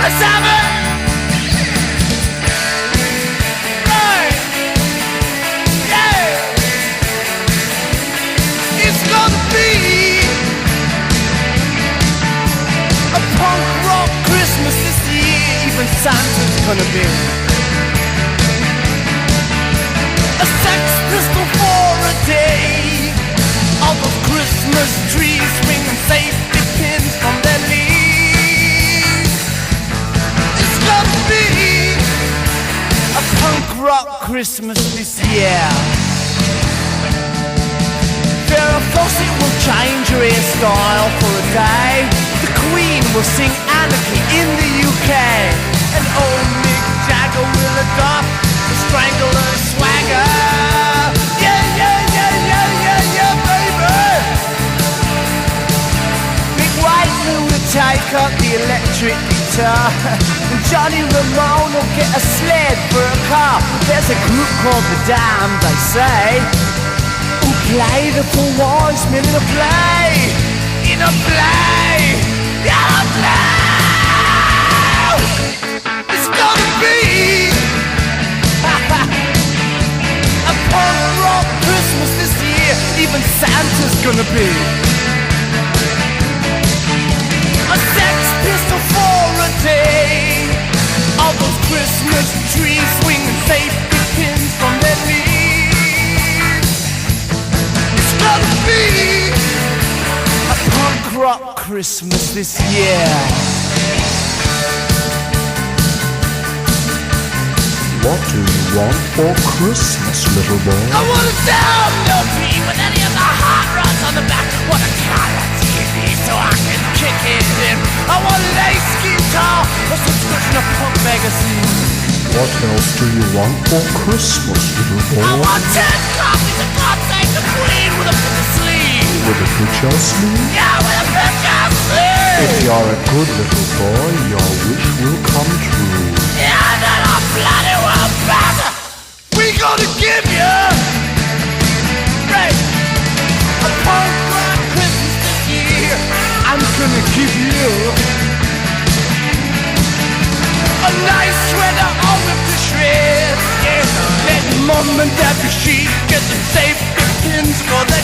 Let's have it! Right! Yeah! It's gonna be a punk rock Christmas this year. Even Santa's gonna be a Sex Pistol for a day. All those Christmas trees swinging safety pins from their knees. It's gonna be a punk rock Christmas this year. Farrah Fawcett will change her hairstyle for a day. The Queen will sing Anarchy in the UK. And old Mick Jagger will adopt the Strangler swagger. Yeah, yeah, yeah, yeah, yeah, yeah, baby. Mick Wagner will take up the electric guitar. And Johnny Ramone will get a sled for a car. There's a group called The Damned, they say, who play the Four Wise Men in a play. In a play. In a play. It's gonna be a punk rock Christmas this year. Even Santa's gonna be a Sex Pistol for a day. All those Christmas trees swinging safety pins from their knees. It's gonna be a punk rock Christmas this year. What do you want for Christmas, little boy? I want a down no tree with any of the hot rods on the back. Want a color TV so I can kick it in. I want an ace guitar, a subscription to Punk Magazine. What else do you want for Christmas, little boy? I want 10 copies of God Save the Queen with a picture sleeve. With a picture sleeve? Yeah, with a picture sleeve. If you're a good little boy, your wish will come true. Yeah, then I bloody well better. We gonna give you right a punk rock Christmas this year. I'm gonna give you a nice sweater all with the shreds. Yeah, let mom and dad be chic, get the safety pins for that.